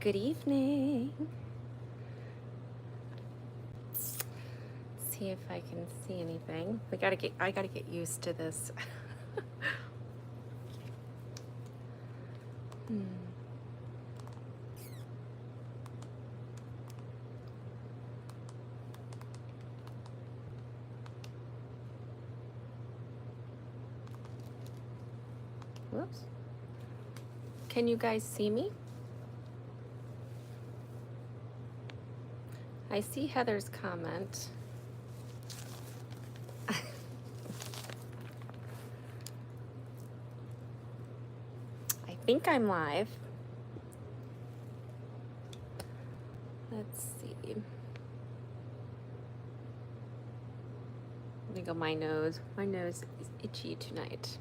Good evening. See if I can see anything. I gotta get used to this. Whoops. Can you guys see me? I see Heather's comment. I think I'm live. Let's see. Let me go my nose. My nose is itchy tonight.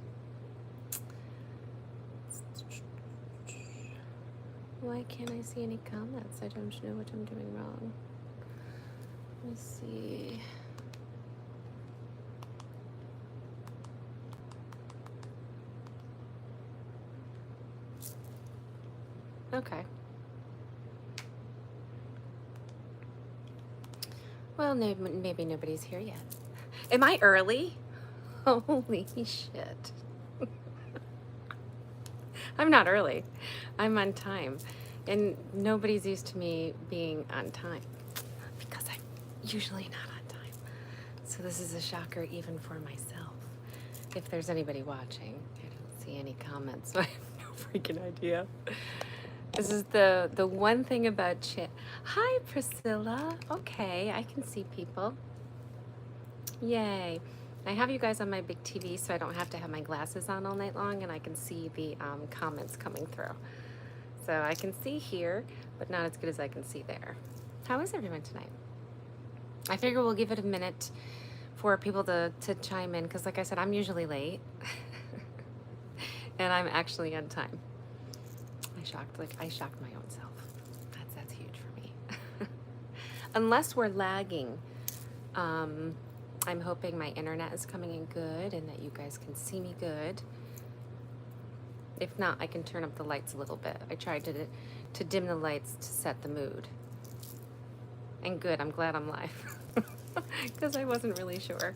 Why can't I see any comments? I don't know what I'm doing wrong. Let me see. Okay. Well, maybe nobody's here yet. Am I early? Holy shit. I'm not early. I'm on time. And nobody's used to me being on time because I'm usually not on time. So this is a shocker even for myself. If there's anybody watching, I don't see any comments, so I have no freaking idea. This is the one thing about chat. Hi, Priscilla. Okay, I can see people. Yay. I have you guys on my big TV so I don't have to have my glasses on all night long, and I can see the comments coming through. So I can see here, but not as good as I can see there. How is everyone tonight? I figure we'll give it a minute for people to chime in, because like I said, I'm usually late. And I'm actually on time. I shocked my own self. That's huge for me. Unless we're lagging. I'm hoping my internet is coming in good and that you guys can see me good. If not, I can turn up the lights a little bit. I tried to dim the lights to set the mood. And good, I'm glad I'm live. Because I wasn't really sure.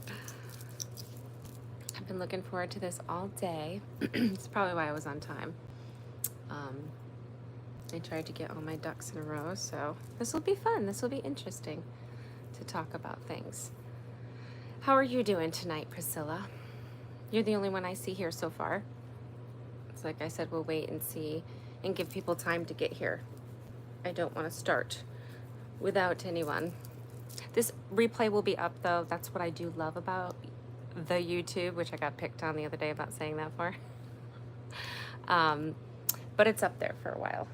I've been looking forward to this all day. It's probably why I was on time. I tried to get all my ducks in a row, so this will be fun. This will be interesting to talk about things. How are you doing tonight, Priscilla? You're the only one I see here so far. So like I said, we'll wait and see and give people time to get here. I don't want to start without anyone. This replay will be up though. That's what I do love about the YouTube, which I got picked on the other day about saying that for. But it's up there for a while.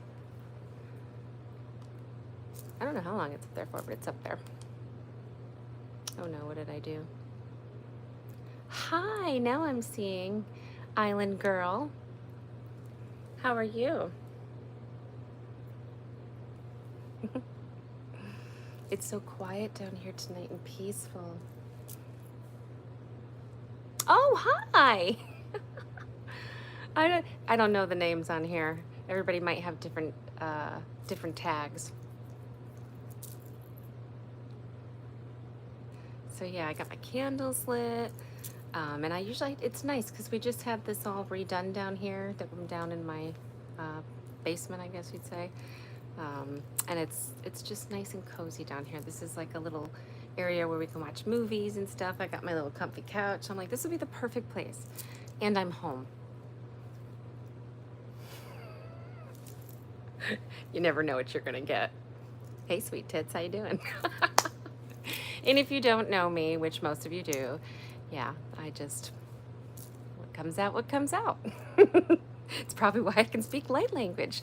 I don't know how long it's up there for, but it's up there. Oh no, what did I do? Hi, now I'm seeing Island Girl. How are you? It's so quiet down here tonight and peaceful. Oh, hi! I don't know the names on here. Everybody might have different tags. So yeah, I got my candles lit, and it's nice because we just had this all redone down here. That I'm down in my basement, I guess you'd say, and it's just nice and cozy down here. This is like a little area where we can watch movies and stuff. I got my little comfy couch. I'm like, this would be the perfect place, and I'm home. You never know what you're gonna get. Hey, sweet tits, how you doing? And if you don't know me, which most of you do, yeah, what comes out, what comes out. It's probably why I can speak light language.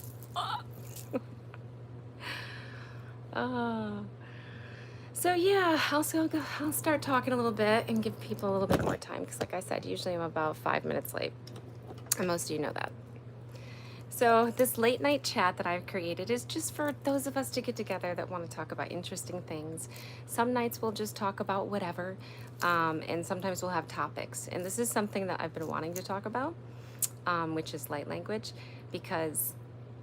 So yeah, I'll start talking a little bit and give people a little bit more time, because like I said, usually I'm about 5 minutes late, and most of you know that. So this late night chat that I've created is just for those of us to get together that want to talk about interesting things. Some nights we'll just talk about whatever, and sometimes we'll have topics. And this is something that I've been wanting to talk about, which is light language, because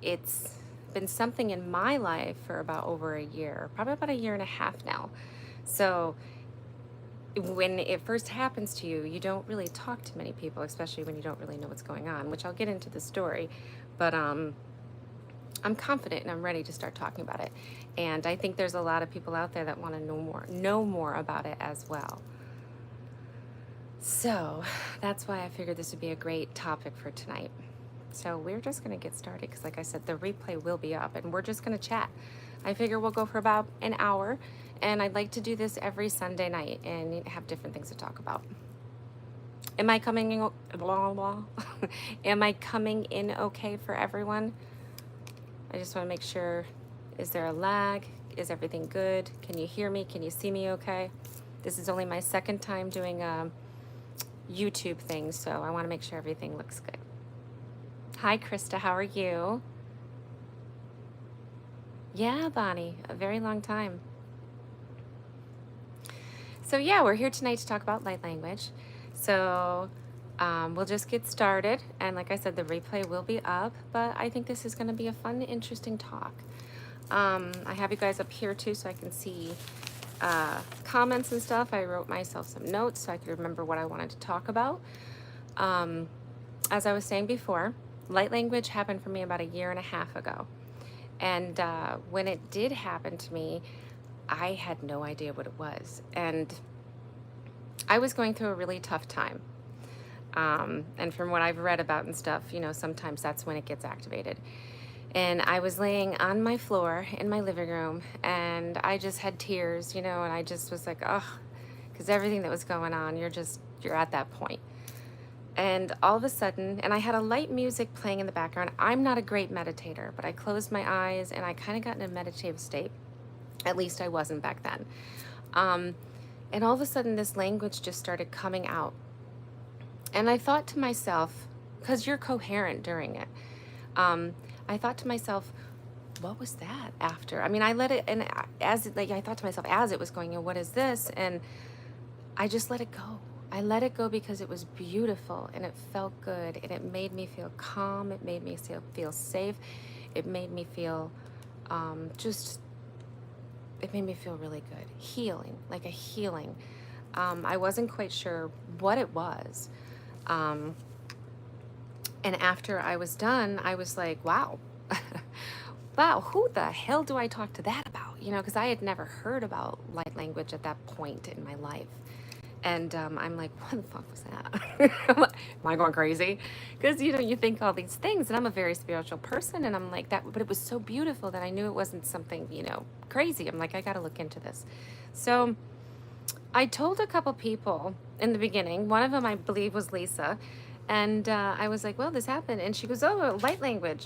it's been something in my life for about over a year, probably about a year and a half now. So when it first happens to you, you don't really talk to many people, especially when you don't really know what's going on, which I'll get into the story. But I'm confident and I'm ready to start talking about it. And I think there's a lot of people out there that want to know more about it as well. So that's why I figured this would be a great topic for tonight. So we're just going to get started because, like I said, the replay will be up and we're just going to chat. I figure we'll go for about an hour, and I'd like to do this every Sunday night and have different things to talk about. Am I coming in, blah, blah. Am I coming in okay for everyone? I just want to make sure, is there a lag? Is everything good? Can you hear me? Can you see me okay? This is only my second time doing a YouTube thing, so I want to make sure everything looks good. Hi, Krista, how are you? Yeah, Bonnie, a very long time. So yeah, we're here tonight to talk about light language. So we'll just get started. And like I said, the replay will be up, but I think this is going to be a fun, interesting talk. I have you guys up here too so I can see comments and stuff. I wrote myself some notes so I could remember what I wanted to talk about. As I was saying before, light language happened for me about a year and a half ago. And when it did happen to me, I had no idea what it was. And I was going through a really tough time. And from what I've read about and stuff, you know, sometimes that's when it gets activated. And I was laying on my floor in my living room and I just had tears, you know, and I just was like, oh, because everything that was going on, you're at that point. And all of a sudden, and I had a light music playing in the background. I'm not a great meditator, but I closed my eyes and I kind of got in a meditative state. At least I wasn't back then. And all of a sudden, this language just started coming out. And I thought to myself, because you're coherent during it, I thought to myself, what was that after? I mean, I let it, and I thought to myself as it was going, what is this? And I just let it go. I let it go because it was beautiful and it felt good and it made me feel calm. It made me feel safe. It made me feel it made me feel really good. Healing, like a healing. I wasn't quite sure what it was. And after I was done, I was like, wow, wow, who the hell do I talk to that about? You know, because I had never heard about light language at that point in my life. And I'm like, what the fuck was that? Am I going crazy? Because, you know, you think all these things, and I'm a very spiritual person, and I'm like that, but it was so beautiful that I knew it wasn't something, you know, crazy. I'm like, I got to look into this. So I told a couple people in the beginning. One of them, I believe, was Lisa. And I was like, well, this happened. And she goes, oh, light language.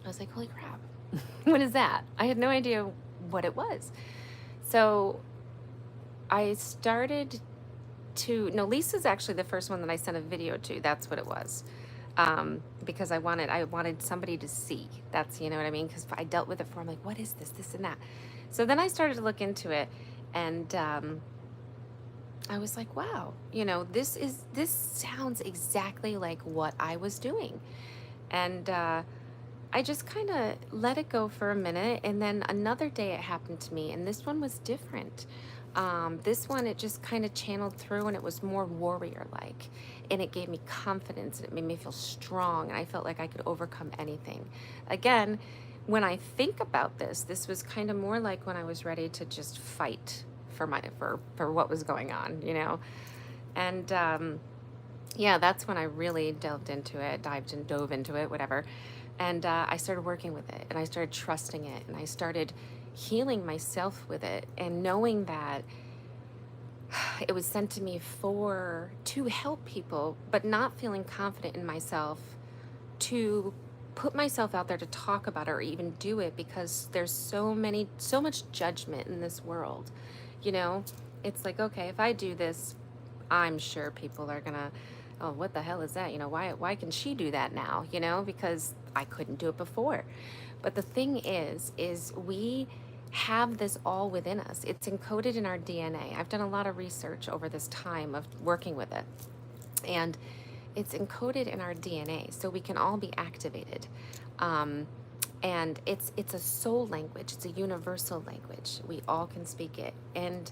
I was like, holy crap. What is that? I had no idea what it was. So I started no, Lisa's actually the first one that I sent a video to. That's what it was. Because I wanted somebody to see. That's, you know what I mean? Because I dealt with it before. I'm like, what is this and that? So then I started to look into it, and I was like, wow, you know, this sounds exactly like what I was doing. And I just kind of let it go for a minute, and then another day it happened to me, and this one was different. This one, it just kind of channeled through, and it was more warrior-like, and it gave me confidence, and it made me feel strong, and I felt like I could overcome anything. Again, when I think about this was kind of more like when I was ready to just fight for what was going on, you know? And yeah, that's when I really dove into it, whatever. And I started working with it, and I started trusting it, and I started healing myself with it, and knowing that it was sent to me to help people, but not feeling confident in myself to put myself out there to talk about it or even do it, because there's so much judgment in this world. You know, it's like, okay, if I do this, I'm sure people are gonna, oh, what the hell is that? You know, why can she do that now? You know, because I couldn't do it before. But the thing is we have this all within us. It's encoded in our DNA. I've done a lot of research over this time of working with it, and it's encoded in our DNA, so we can all be activated. And it's a soul language. It's a universal language. We all can speak it. And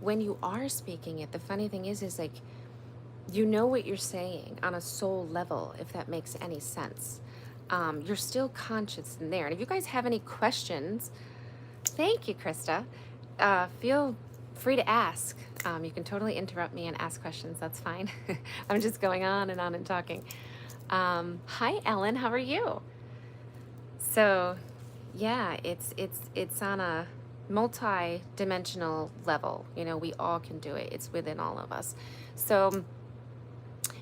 when you are speaking it, the funny thing is like, you know what you're saying on a soul level, if that makes any sense. You're still conscious in there. And if you guys have any questions, thank you, Krista. Feel free to ask. You can totally interrupt me and ask questions. That's fine. I'm just going on and talking. Hi, Ellen. How are you? So, yeah, it's on a multi-dimensional level. You know, we all can do it. It's within all of us. So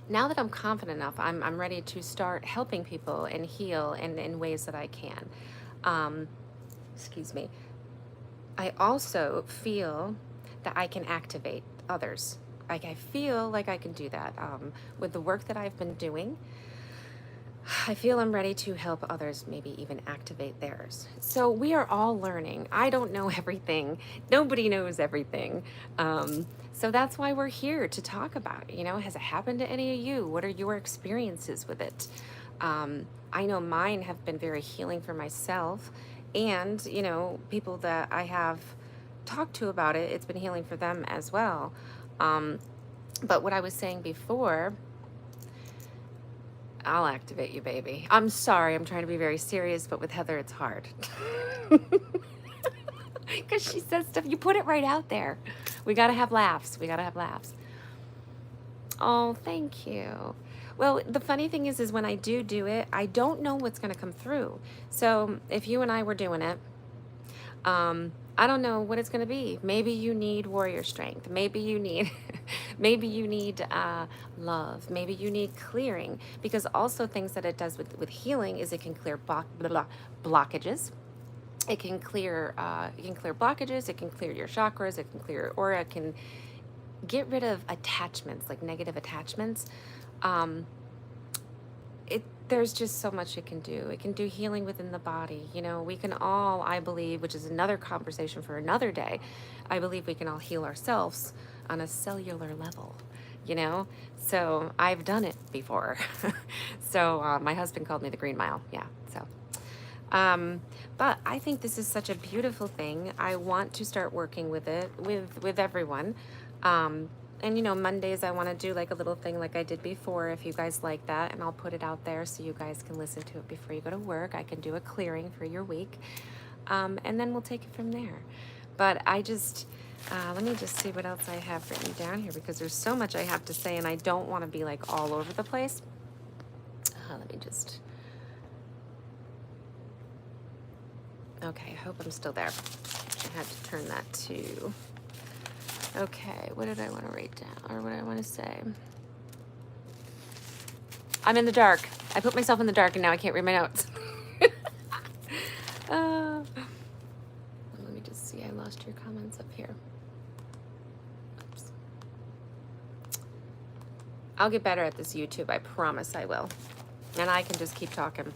now that I'm confident enough, I'm ready to start helping people and heal in ways that I can. Excuse me. I also feel that I can activate others. Like, I feel like I can do that with the work that I've been doing. I feel I'm ready to help others maybe even activate theirs. So we are all learning. I don't know everything. Nobody knows everything. So that's why we're here to talk about it. You know, has it happened to any of you? What are your experiences with it? I know mine have been very healing for myself, and, you know, people that I have talked to about it, it's been healing for them as well. But what I was saying before, I'll activate you, baby. I'm sorry, I'm trying to be very serious, but with Heather, it's hard. Because she says stuff, you put it right out there. We gotta have laughs. We gotta have laughs. Oh, thank you. Well, the funny thing is when I do it, I don't know what's gonna come through. So if you and I were doing it, I don't know what it's going to be. Maybe you need warrior strength. Maybe you need, maybe you need love. Maybe you need clearing. Because also things that it does with healing is it can clear blockages. It can clear blockages. It can clear your chakras. It can clear your aura. It can get rid of attachments, like negative attachments. There's just so much it can do. It can do healing within the body. You know, we can all, I believe, which is another conversation for another day, I believe we can all heal ourselves on a cellular level, you know? So I've done it before. So my husband called me the Green Mile. Yeah, so. But I think this is such a beautiful thing. I want to start working with it, with everyone. And, you know, Mondays I want to do like a little thing like I did before, if you guys like that, and I'll put it out there so you guys can listen to it before you go to work. I can do a clearing for your week, and then we'll take it from there. But I just, let me just see what else I have written down here, because there's so much I have to say, and I don't want to be like all over the place. Let me just, okay, I hope I'm still there. I had to turn that to... Okay, what did I want to write down, or what I want to say? I'm in the dark. I put myself in the dark, and now I can't read my notes. Let me just see. I lost your comments up here. Oops. I'll get better at this YouTube. I promise I will. And I can just keep talking.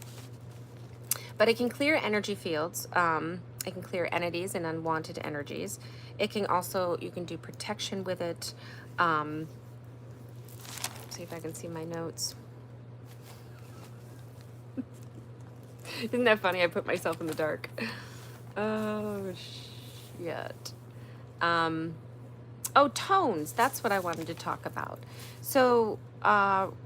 But it can clear energy fields. It can clear entities and unwanted energies. It can also, you can do protection with it. See if I can see my notes. Isn't that funny? I put myself in the dark. Oh, shit. Oh, tones. That's what I wanted to talk about. So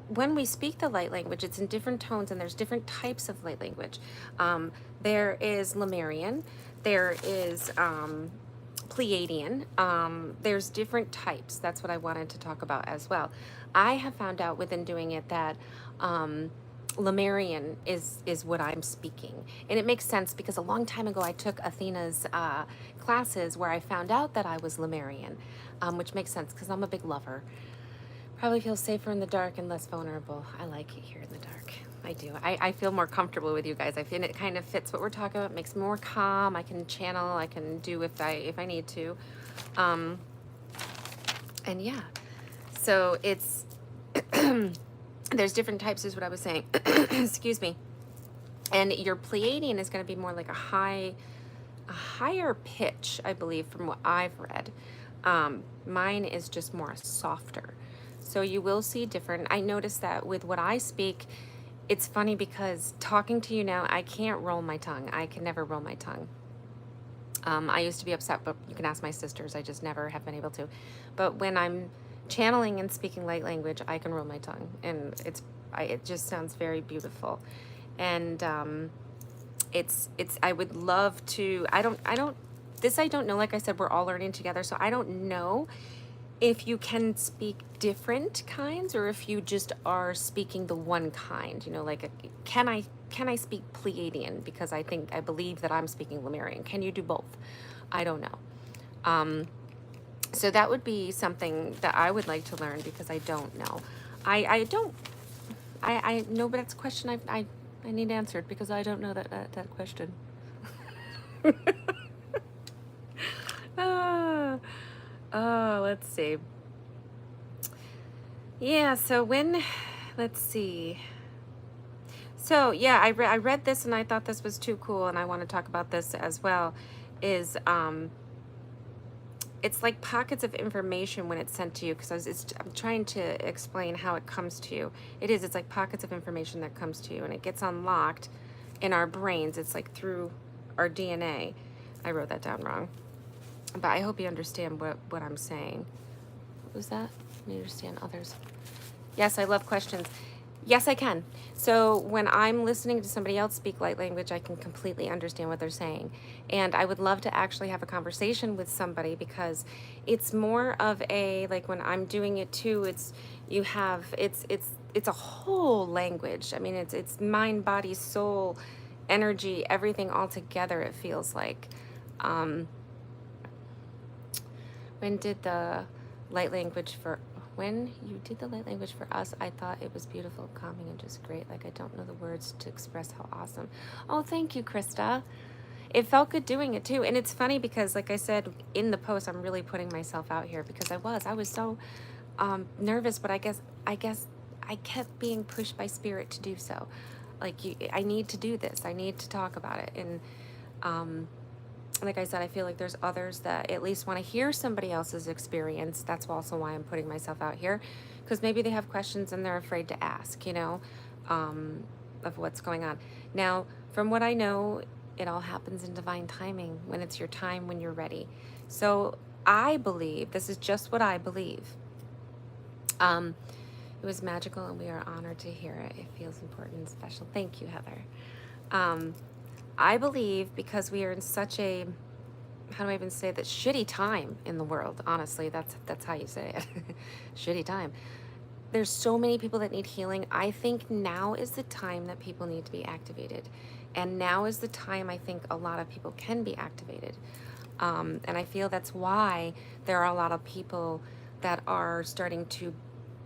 when we speak the light language, it's in different tones, and there's different types of light language. There is Lemurian. There is Pleiadian. There's different types. That's what I wanted to talk about as well. I have found out within doing it that Lemurian is what I'm speaking. And it makes sense because a long time ago I took Athena's classes where I found out that I was Lemurian, which makes sense because I'm a big lover. Probably feel safer in the dark and less vulnerable. I like it here in the dark. I do. I feel more comfortable with you guys. I feel it kind of fits what we're talking about. It makes me more calm. I can channel. I can do if I need to. And yeah. So it's there's different types is what I was saying. Excuse me. And your Pleiadian is going to be more like a higher pitch, I believe, from what I've read. Mine is just more softer. So you will see different. I noticed that with what I speak, it's funny because talking to you now, I can't roll my tongue. I can never roll my tongue. I used to be upset, but you can ask my sisters. I just never have been able to. But when I'm channeling and speaking light language, I can roll my tongue, and it just sounds very beautiful. And I would love to. I don't know. Like I said, we're all learning together, so I don't know if you can speak different kinds or if you just are speaking the one kind, like can I speak Pleiadian, because I believe that I'm speaking Lemurian. Can you do both? I don't know. So that would be something that I would like to learn, because I don't know. I don't I know, but that's a question I need answered, because I don't know that question. Let's see. Yeah, so let's see. So yeah, I read this and I thought this was too cool, and I want to talk about this as well. Is it's like pockets of information when it's sent to you, because I'm trying to explain how it comes to you. It's like pockets of information that comes to you, and it gets unlocked in our brains. It's like through our DNA. I wrote that down wrong, but I hope you understand what I'm saying. What was that? Let me understand others. Yes, I love questions. Yes, I can. So when I'm listening to somebody else speak light language, I can completely understand what they're saying. And I would love to actually have a conversation with somebody, because it's more of like when I'm doing it too, it's a whole language. I mean, it's mind, body, soul, energy, everything all together, it feels like. When did the light language for When you did the light language for us, I thought it was beautiful, calming, and just great. Like, I don't know the words to express how awesome. Oh, thank you, Krista. It felt good doing it too. And it's funny because, like I said in the post, I'm really putting myself out here, because I was so nervous, but I guess I kept being pushed by spirit to do so. Like, I need to do this. I need to talk about it. And like I said, I feel like there's others that at least want to hear somebody else's experience. That's also why I'm putting myself out here, because maybe they have questions and they're afraid to ask, of what's going on. Now, from what I know, it all happens in divine timing, when it's your time, when you're ready. So I believe, this is just what I believe. It was magical, and we are honored to hear it. It feels important and special. Thank you, Heather. I believe, because we are in such a, how do I even say that, shitty time in the world. Honestly, that's how you say it. Shitty time. There's so many people that need healing. I think now is the time that people need to be activated. And now is the time I think a lot of people can be activated. And I feel that's why there are a lot of people that are starting to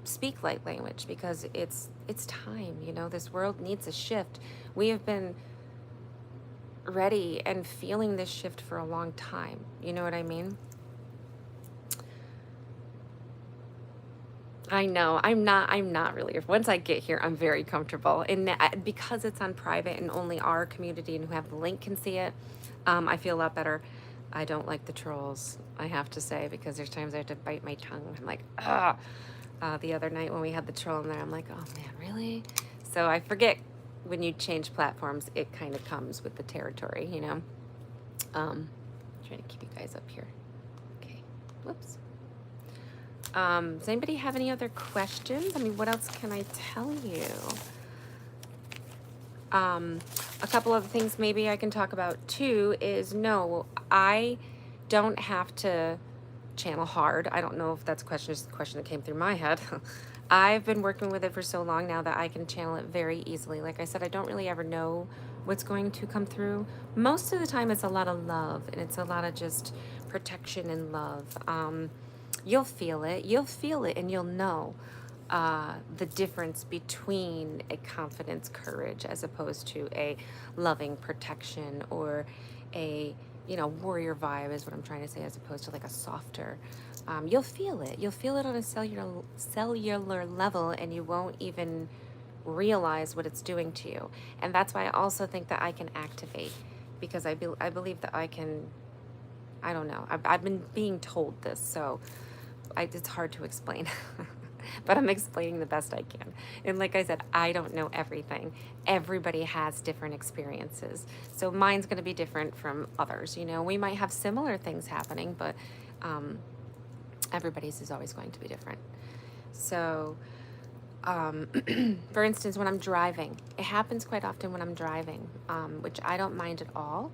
speak light language, because it's time. This world needs a shift. We have been ready and feeling this shift for a long time. You know what I mean? I know. I'm not really. Once I get here, I'm very comfortable. And because it's on private and only our community and who have the link can see it, I feel a lot better. I don't like the trolls, I have to say, because there's times I have to bite my tongue. I'm like, ah. The other night when we had the troll in there, I'm like, oh man, really? So I forget, when you change platforms, it kind of comes with the territory, trying to keep you guys up here. Okay. Whoops. Does anybody have any other questions? I mean, what else can I tell you? A couple of things maybe I can talk about too is, no, I don't have to channel hard. I don't know if that's just the question that came through my head. I've been working with it for so long now that I can channel it very easily. Like I said, I don't really ever know what's going to come through. Most of the time it's a lot of love, and it's a lot of just protection and love. You'll feel it, and you'll know the difference between a confidence, courage, as opposed to a loving protection, or a warrior vibe is what I'm trying to say, as opposed to like a softer. You'll feel it. You'll feel it on a cellular level, and you won't even realize what it's doing to you. And that's why I also think that I can activate, because I believe that I can. I don't know. I've been being told this, so it's hard to explain. but I'm explaining the best I can. And like I said, I don't know everything. Everybody has different experiences. So mine's going to be different from others. You know, we might have similar things happening, but everybody's is always going to be different. So, for instance, when I'm driving, it happens quite often when I'm driving, which I don't mind at all,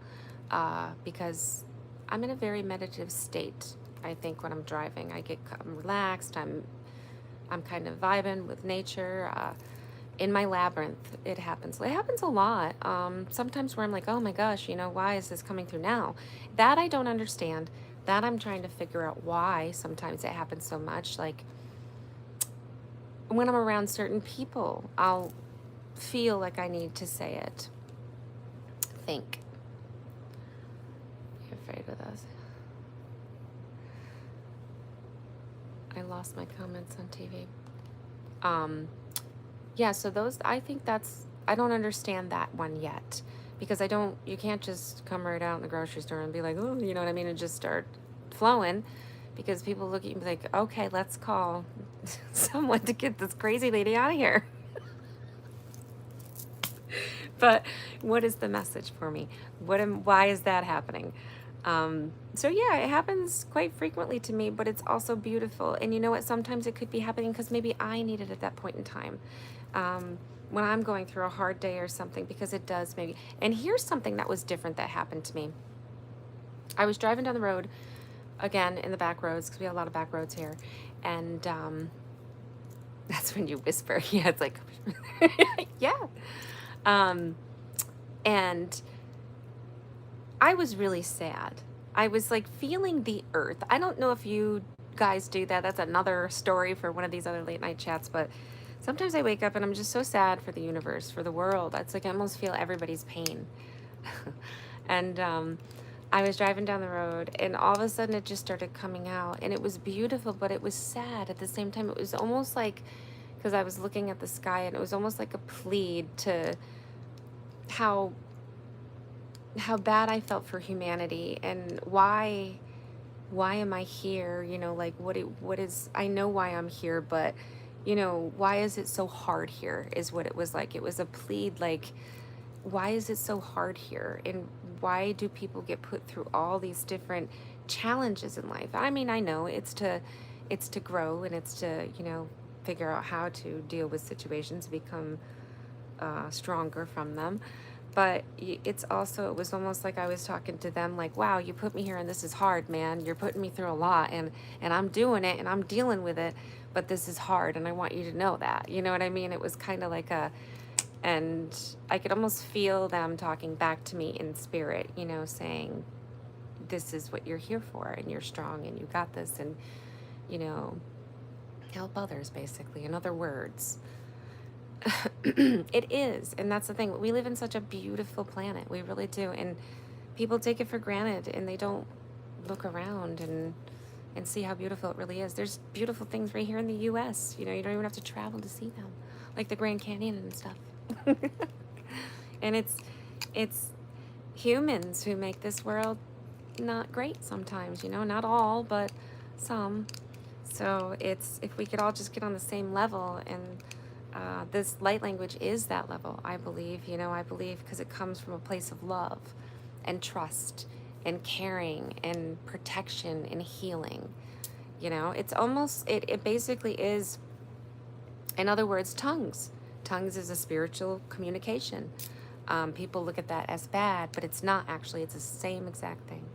because I'm in a very meditative state. I think when I'm driving, I'm relaxed. I'm kind of vibing with nature. In my labyrinth, it happens. It happens a lot. Sometimes where I'm like, oh my gosh, you know, why is this coming through now? That I don't understand. That I'm trying to figure out why sometimes it happens so much. Like when I'm around certain people, I'll feel like I need to say it. Think. You're afraid of this. I lost my comments on TV. Yeah, so those, I think I don't understand that one yet, because you can't just come right out in the grocery store and be like, oh, you know what I mean, and just start flowing, because people look at you and be like, okay, let's call someone to get this crazy lady out of here. But what is the message for me? Why is that happening? So yeah, it happens quite frequently to me, but it's also beautiful. And you know what? Sometimes it could be happening because maybe I need it at that point in time. When I'm going through a hard day or something, because it does maybe. And here's something that was different that happened to me. I was driving down the road, again, in the back roads, because we have a lot of back roads here. And that's when you whisper. Yeah, it's like, yeah. And I was really sad. I was like feeling the earth. I don't know if you guys do that. That's another story for one of these other late night chats, but sometimes I wake up and I'm just so sad for the universe, for the world. It's like I almost feel everybody's pain. And I was driving down the road and all of a sudden it just started coming out, and it was beautiful, but it was sad at the same time. It was almost like, because I was looking at the sky, and it was almost like a plead to how bad I felt for humanity, and why am I here? You know, like what is, I know why I'm here, but you know, why is it so hard here is what it was like. It was a plead, like, why is it so hard here? And why do people get put through all these different challenges in life? I mean, I know it's to grow, and it's to, you know, figure out how to deal with situations, become stronger from them. But it was almost like I was talking to them like, wow, you put me here and this is hard, man. You're putting me through a lot, and I'm doing it and I'm dealing with it, but this is hard and I want you to know that. You know what I mean? It was kind of like and I could almost feel them talking back to me in spirit, you know, saying, this is what you're here for, and you're strong and you got this, and, you know, help others, basically. In other words, it is. And that's the thing. We live in such a beautiful planet. We really do. And people take it for granted, and they don't look around and see how beautiful it really is. There's beautiful things right here in the US. You know, you don't even have to travel to see them, like the Grand Canyon and stuff. And it's humans who make this world not great sometimes, you know, not all, but some. So it's, if we could all just get on the same level, and this light language is that level, I believe, you know, because it comes from a place of love and trust and caring and protection and healing. You know, it's almost, it basically is, in other words, tongues. Tongues is a spiritual communication. People look at that as bad, but it's not actually. It's the same exact thing.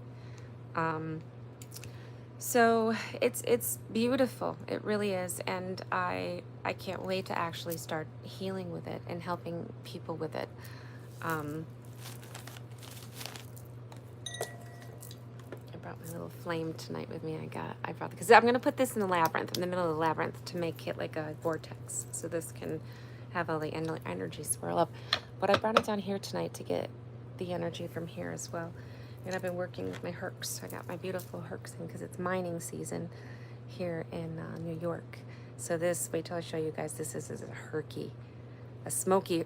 So it's beautiful. It really is. And I can't wait to actually start healing with it and helping people with it. I brought my little flame tonight with me. I brought, because I'm going to put this in the labyrinth, in the middle of the labyrinth, to make it like a vortex. So this can have all the energy swirl up. But I brought it down here tonight to get the energy from here as well. And I've been working with my herks. I got my beautiful herks in because it's mining season here in New York. So this, wait till I show you guys, this is a herky, it's a smoky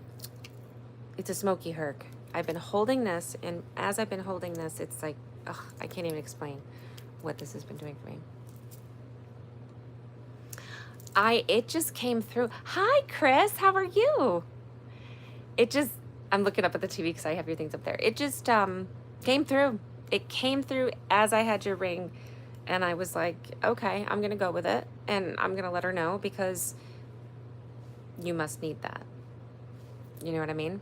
herk. I've been holding this, and as I've been holding this, it's like, ugh, I can't even explain what this has been doing for me. It just came through. Hi, Chris. How are you? I'm looking up at the TV because I have your things up there. It just came through. It came through as I had your ring. And I was like, okay, I'm going to go with it. And I'm going to let her know because you must need that. You know what I mean?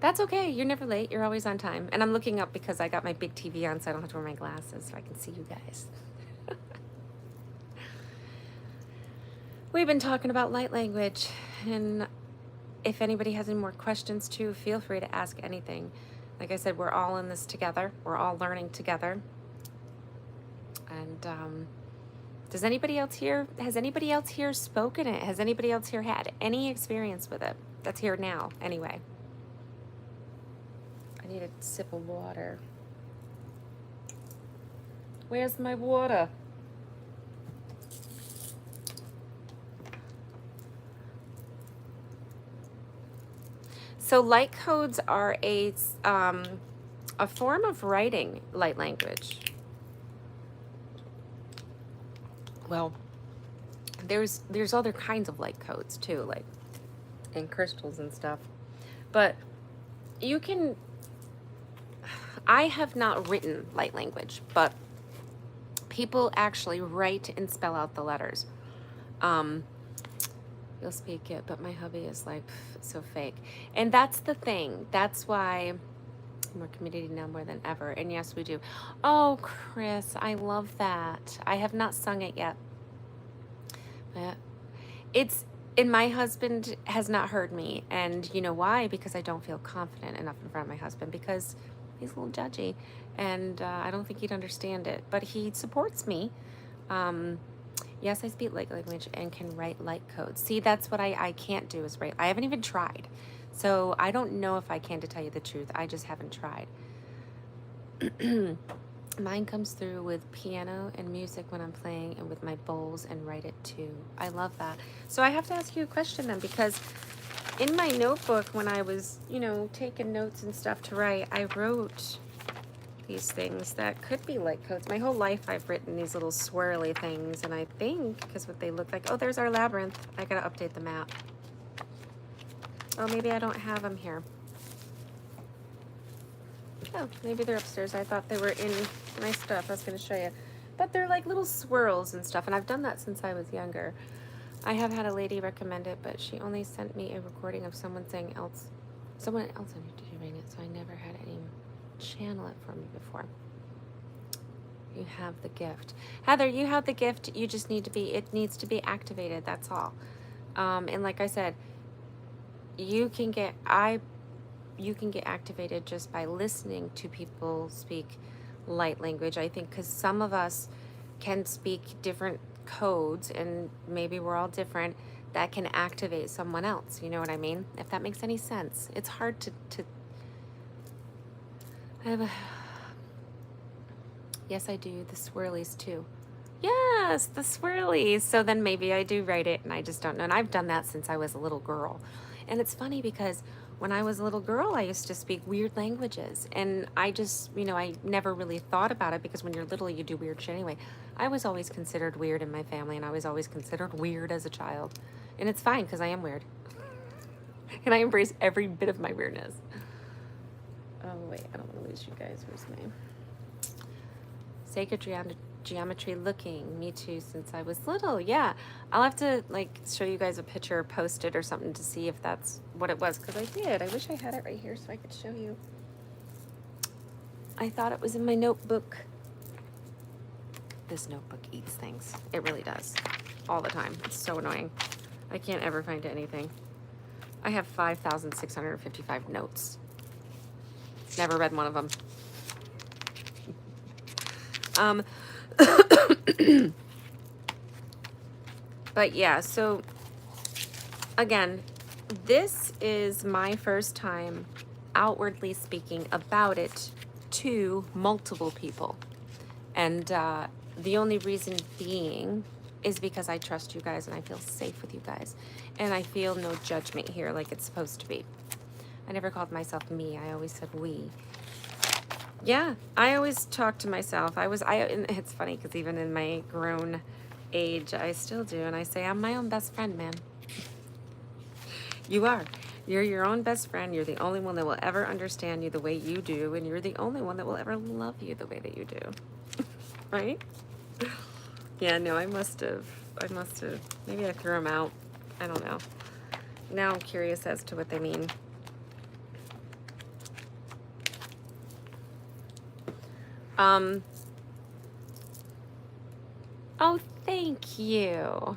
That's okay. You're never late. You're always on time. And I'm looking up because I got my big TV on so I don't have to wear my glasses so I can see you guys. We've been talking about light language. And if anybody has any more questions too, feel free to ask anything. Like I said, we're all in this together. We're all learning together. And has anybody else here spoken it? Has anybody else here had any experience with it? That's here now, anyway. I need a sip of water. Where's my water? So light codes are a form of writing light language. Well, there's other kinds of light codes too, like in crystals and stuff. But you can, I have not written light language, but people actually write and spell out the letters. You'll speak it, but my hubby is like so fake. And that's the thing. That's why we're community now more than ever. And yes, we do. Oh, Chris, I love that. I have not sung it yet. And my husband has not heard me. And you know why? Because I don't feel confident enough in front of my husband because he's a little judgy. And I don't think he'd understand it. But he supports me. Yes, I speak light language and can write light codes. See, that's what I can't do is write. I haven't even tried. So I don't know if I can, to tell you the truth. I just haven't tried. Mine comes through with piano and music when I'm playing and with my bowls and write it too. I love that. So I have to ask you a question then, because in my notebook when I was, taking notes and stuff to write, I wrote these things that could be light codes. My whole life I've written these little swirly things, and I think, because what they look like, oh, there's our labyrinth. I gotta update the map. Oh, maybe I don't have them here. Oh, maybe they're upstairs. I thought they were in my stuff. I was going to show you. But they're like little swirls and stuff, and I've done that since I was younger. I have had a lady recommend it, but she only sent me a recording of someone else I need to do reading it, so I never had anyone channel it for me before. You have the gift. Heather, you have the gift. You just need to it needs to be activated. That's all. And like I said, you can get activated just by listening to people speak light language. I think because some of us can speak different codes, and maybe we're all different, that can activate someone else. You know what I mean? If that makes any sense. It's hard to yes, I do the swirlies too. Yes, the swirlies. So then maybe I do write it and I just don't know. And I've done that since I was a little girl. And it's funny because when I was a little girl, I used to speak weird languages. And I just, I never really thought about it because when you're little, you do weird shit anyway. I was always considered weird in my family, and I was always considered weird as a child. And it's fine because I am weird. And I embrace every bit of my weirdness. Oh, wait, I don't want to lose you guys. Where's my sacred geometry looking? Me too, since I was little. Yeah, I'll have to show you guys a picture, post it or something to see if that's what it was, because I did. I wish I had it right here so I could show you. I thought it was in my notebook. This notebook eats things. It really does. All the time. It's so annoying. I can't ever find anything. I have 5,655 notes. Never read one of them. But yeah, so again, this is my first time outwardly speaking about it to multiple people. And the only reason being is because I trust you guys and I feel safe with you guys. And I feel no judgment here like it's supposed to be. I never called myself me. I always said we. Yeah, I always talk to myself. And it's funny because even in my grown age, I still do. And I say, I'm my own best friend, man. You are. You're your own best friend. You're the only one that will ever understand you the way you do. And you're the only one that will ever love you the way that you do. Right? Yeah, no, I must have. Maybe I threw them out. I don't know. Now I'm curious as to what they mean. Oh, thank you.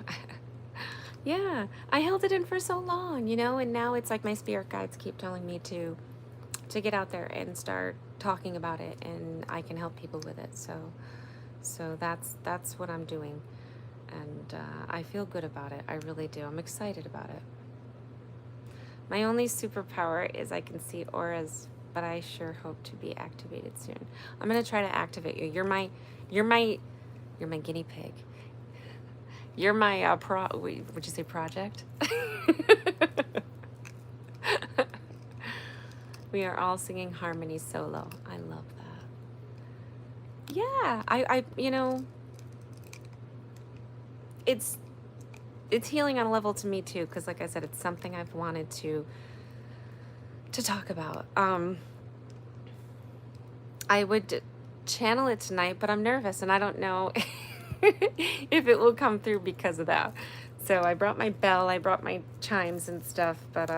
Yeah, I held it in for so long, you know, and now it's like my spirit guides keep telling me to get out there and start talking about it, and I can help people with it. So that's what I'm doing, and I feel good about it. I really do. I'm excited about it. My only superpower is I can see auras, but I sure hope to be activated soon. I'm gonna try to activate you. You're my guinea pig. You're my would you say project? We are all singing harmony solo. I love that. Yeah, I you know, it's healing on a level to me too, because like I said, it's something I've wanted to talk about. I would channel it tonight, but I'm nervous and I don't know if it will come through because of that. So I brought my bell, I brought my chimes and stuff, but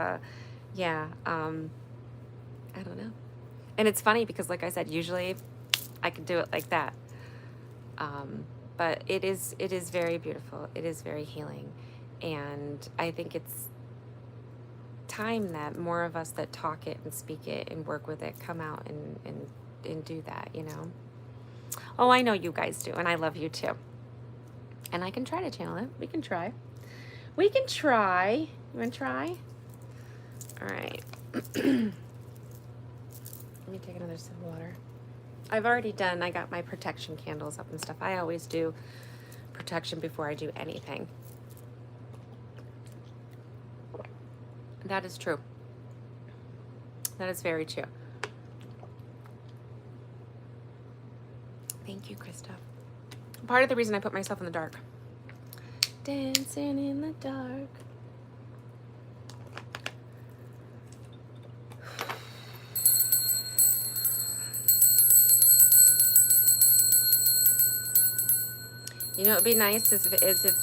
yeah, I don't know. And it's funny because like I said, usually I could do it like that. But it is very beautiful. It is very healing. And I think it's time that more of us that talk it and speak it and work with it come out and do that, you know? Oh, I know you guys do, and I love you too. And I can try to channel it. We can try. We can try. You want to try? All right. Let me take another sip of water. I've already done, I got my protection candles up and stuff. I always do protection before I do anything. That is true. That is very true. Thank you, Krista. Part of the reason I put myself in the dark. Dancing in the dark. You know, it would be nice is if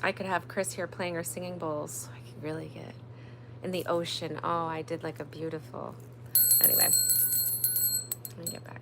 I could have Chris here playing our singing bowls. I could really get in the ocean. Oh, I did like a beautiful. Anyway, let me get back.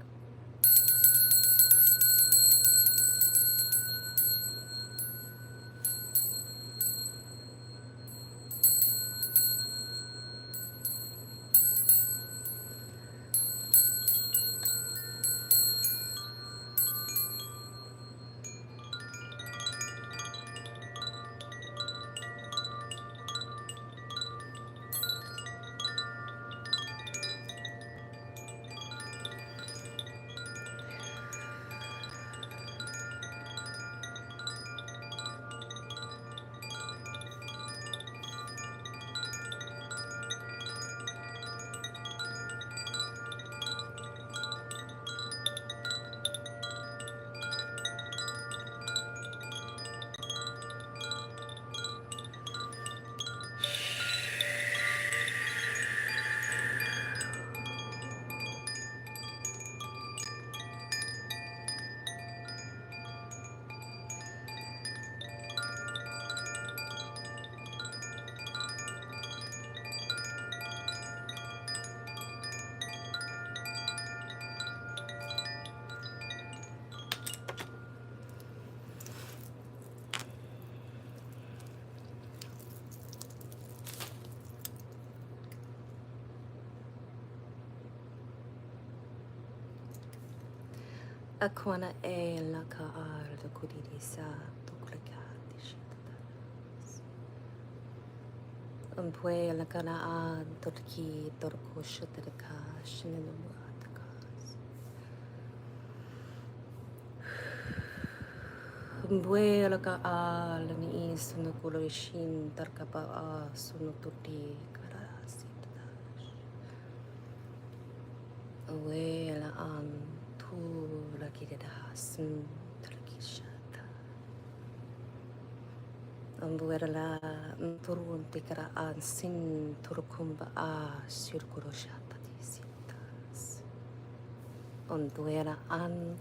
Akwana e la ka ar the kudidisa to klikati Umpwe la kana a torki torko shutrika shinenu atakas. Umpwe la ka a la ni sunu kulorishin tarkapa a sunu tuti karasitash. Awe la an tu la kidida sun tarkishata. Umbrella turun tikara an sin turukumba a surkuroshata disitas. Unduera an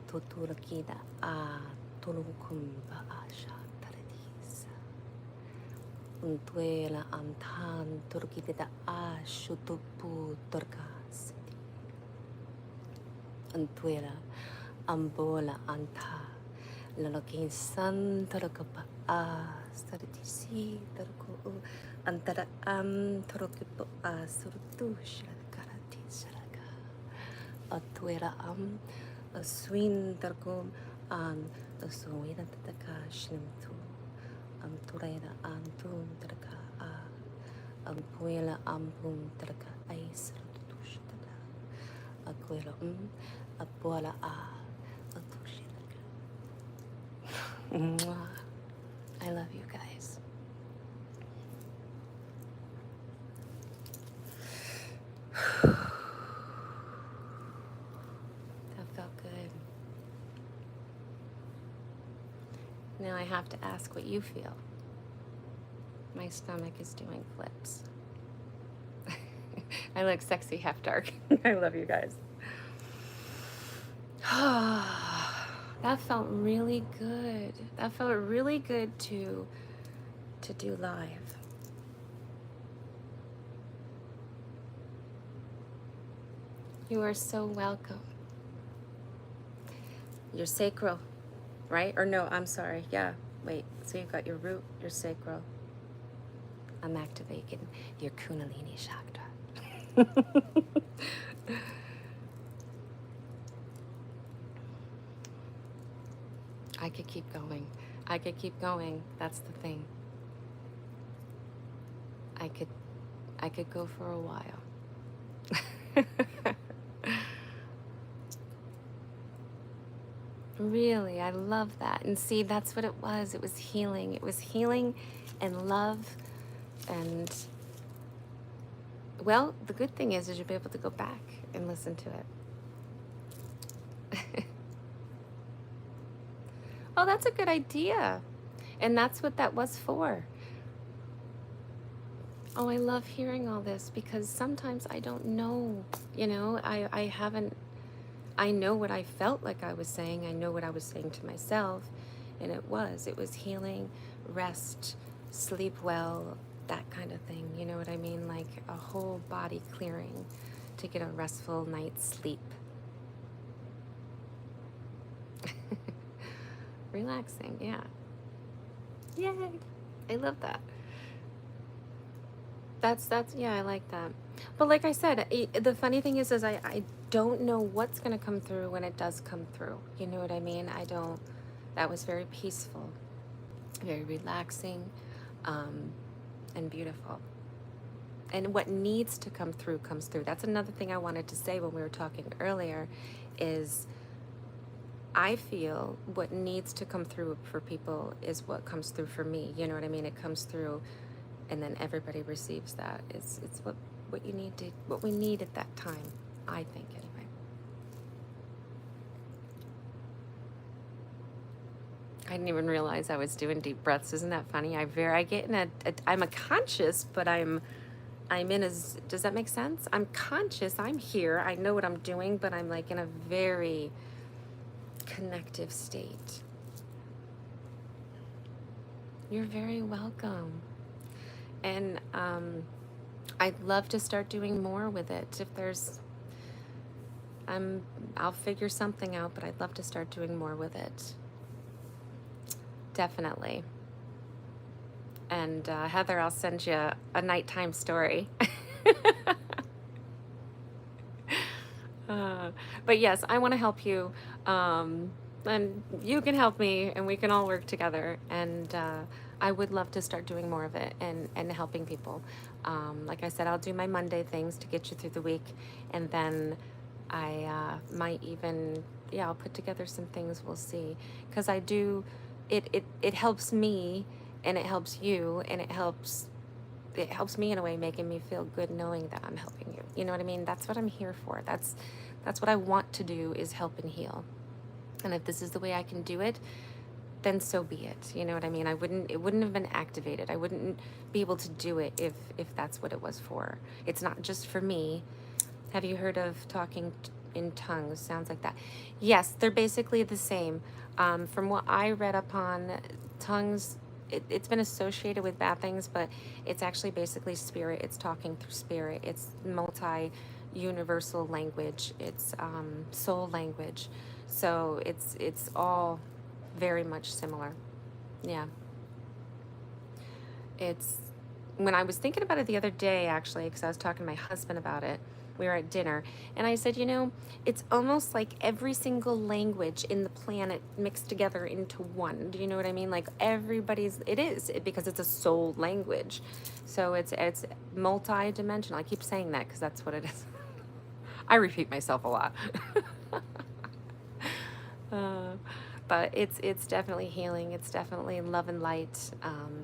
tuturakida a turukumba a shataradisa. Unduela antan turkida a shutupu turkas. Unduela ambola anta. Lalaking san tarakapa a saratisi tarako antara tarakipo a surtu sharakarati sharaka atuera a swin tarko an a swina tataka shintu turera antun taraka puela ampun taraka ai saratu shataka akuela apuala atushiraka. Mwah. I love you guys. That felt good. Now I have to ask what you feel. My stomach is doing flips. I look sexy half dark. I love you guys. That felt really good. That felt really good to do live. You are so welcome. Your sacral, right? Or no, I'm sorry. Yeah, wait. So you've got your root, your sacral. I'm activating your Kundalini chakra. I could keep going. I could keep going. That's the thing. I could go for a while. Really, I love that. And see, that's what it was. It was healing. It was healing and love. And, well, the good thing is you'll be able to go back and listen to it. Oh, that's a good idea. And that's what that was for. Oh, I love hearing all this because sometimes I don't know, I know what I felt like I was saying. I know what I was saying to myself. And it was healing, rest, sleep well, that kind of thing. You know what I mean? Like a whole body clearing to get a restful night's sleep. Relaxing, yeah. Yay. I love that. That's yeah, I like that. But like I said, the funny thing is I don't know what's going to come through when it does come through. You know what I mean? That was very peaceful, very relaxing, and beautiful. And what needs to come through comes through. That's another thing I wanted to say when we were talking earlier is I feel what needs to come through for people is what comes through for me. You know what I mean? It comes through and then everybody receives that. It's what you need to, what we need at that time, I think anyway. I didn't even realize I was doing deep breaths. Isn't that funny? I get in I'm a conscious, but I'm in a, does that make sense? I'm conscious, I'm here, I know what I'm doing, but I'm like in a very connective state. You're very welcome. And I'd love to start doing more with it. If there's, I'll figure something out, but I'd love to start doing more with it. Definitely. And Heather, I'll send you a nighttime story. But yes, I want to help you. And you can help me and we can all work together. And I would love to start doing more of it and helping people. Like I said, I'll do my Monday things to get you through the week. And then I might even, I'll put together some things, we'll see. Because I do, it helps me and it helps you and it helps me in a way, making me feel good knowing that I'm helping you. You know what I mean? That's what I'm here for. That's what I want to do, is help and heal. And if this is the way I can do it, then so be it. You know what I mean? It wouldn't have been activated. I wouldn't be able to do it if that's what it was for. It's not just for me. Have you heard of talking in tongues? Sounds like that. Yes, they're basically the same. From what I read upon, tongues, it's been associated with bad things, but it's actually basically spirit. It's talking through spirit. It's multi-universal language. It's soul language. So it's all very much similar. Yeah. It's when I was thinking about it the other day, actually, because I was talking to my husband about it. We were at dinner, and I said, you know, it's almost like every single language in the planet mixed together into one. Do you know what I mean? Like it is because it's a soul language. So it's multi-dimensional. I keep saying that because that's what it is. I repeat myself a lot. Uh, but it's definitely healing. It's definitely love and light.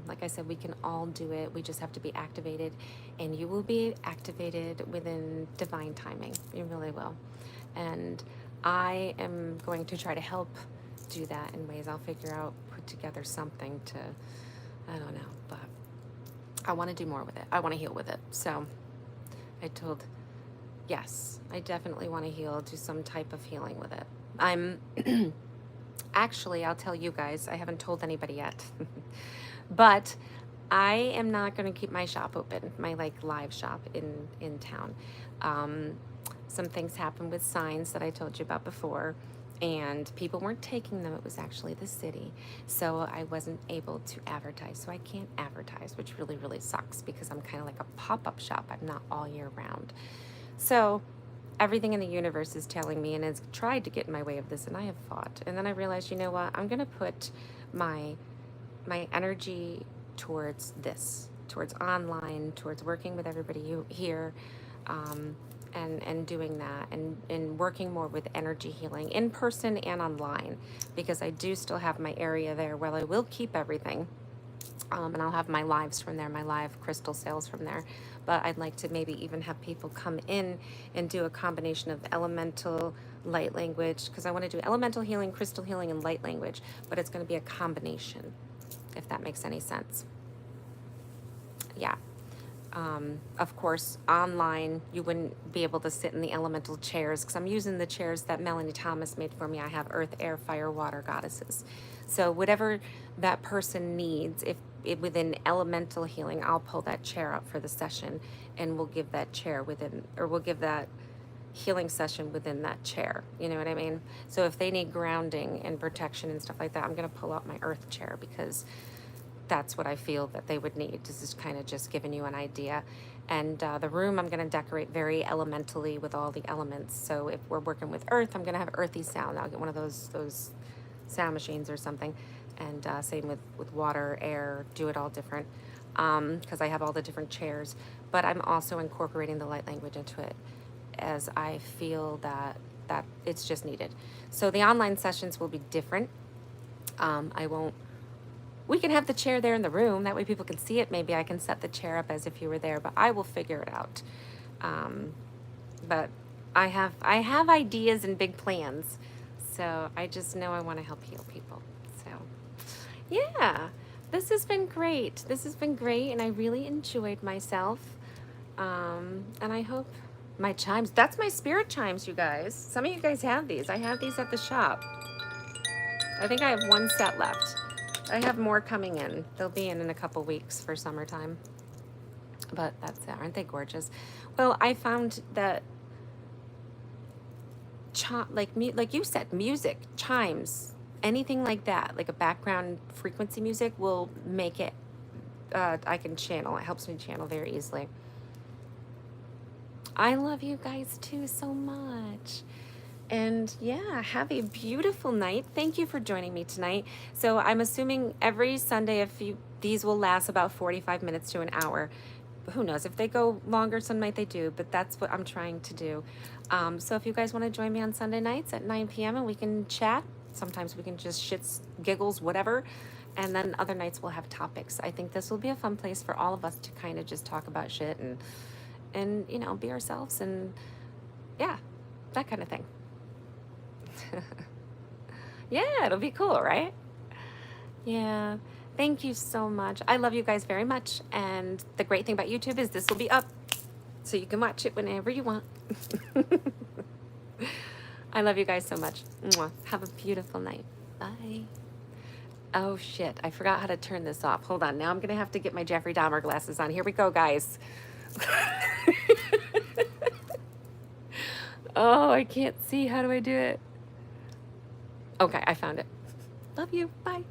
Like I said, we can all do it. We just have to be activated, and you will be activated within divine timing. You really will. And I am going to try to help do that in ways. I'll figure out, put together something to, I don't know, but I want to do more with it. I want to heal with it. So yes, I definitely want to heal, do some type of healing with it. I'm actually, I'll tell you guys, I haven't told anybody yet, but I am not going to keep my shop open, my live shop in town. Some things happened with signs that I told you about before, and people weren't taking them. It was actually the city, so I wasn't able to advertise. So I can't advertise, which really, really sucks because I'm kind of like a pop-up shop. I'm not all year round. So everything in the universe is telling me and has tried to get in my way of this, and I have fought. And then I realized, you know what? I'm going to put my energy towards this, towards online, towards working with everybody here, and doing that, and working more with energy healing in person and online, because I do still have my area there where I will keep everything. And I'll have my lives from there, my live crystal sales from there. But I'd like to maybe even have people come in and do a combination of elemental, light language, because I want to do elemental healing, crystal healing, and light language, but it's going to be a combination, if that makes any sense. Yeah. Of course, online, you wouldn't be able to sit in the elemental chairs, because I'm using the chairs that Melanie Thomas made for me. I have earth, air, fire, water goddesses. So whatever that person needs, if within elemental healing, I'll pull that chair up for the session, and we'll give that chair we'll give that healing session within that chair. You know what I mean? So if they need grounding and protection and stuff like that, I'm going to pull out my earth chair, because that's what I feel that they would need. This is kind of just giving you an idea. And the room I'm going to decorate very elementally with all the elements. So if we're working with earth, I'm going to have earthy sound. I'll get one of those sound machines or something. And same with water, air, do it all different, because I have all the different chairs. But I'm also incorporating the light language into it, as I feel that it's just needed. So the online sessions will be different. We can have the chair there in the room. That way people can see it. Maybe I can set the chair up as if you were there, but I will figure it out. But I have ideas and big plans. So I just know I want to help heal people. So yeah, this has been great. This has been great, and I really enjoyed myself. And I hope my chimes, that's my spirit chimes, you guys. Some of you guys have these. I have these at the shop. I think I have one set left. I have more coming in. They'll be in a couple weeks for summertime. But that's it. Aren't they gorgeous? Well, I found that like you said, music, chimes, anything like that, like a background frequency music, will make it, I can channel. It helps me channel very easily. I love you guys too so much. And yeah, have a beautiful night. Thank you for joining me tonight. So I'm assuming every Sunday, these will last about 45 minutes to an hour. Who knows? If they go longer, some night they do, but that's what I'm trying to do. So if you guys want to join me on Sunday nights at 9 p.m. and we can chat, sometimes we can just shits, giggles, whatever. And then other nights we'll have topics. I think this will be a fun place for all of us to kind of just talk about shit and you know, be ourselves, and yeah, that kind of thing. Yeah, it'll be cool, right? Yeah. Thank you so much. I love you guys very much. And the great thing about YouTube is this will be up so you can watch it whenever you want. I love you guys so much. Mwah. Have a beautiful night. Bye. Oh shit, I forgot how to turn this off. Hold on, now I'm gonna have to get my Jeffrey Dahmer glasses on. Here we go, guys. Oh, I can't see. How do I do it? Okay, I found it. Love you. Bye.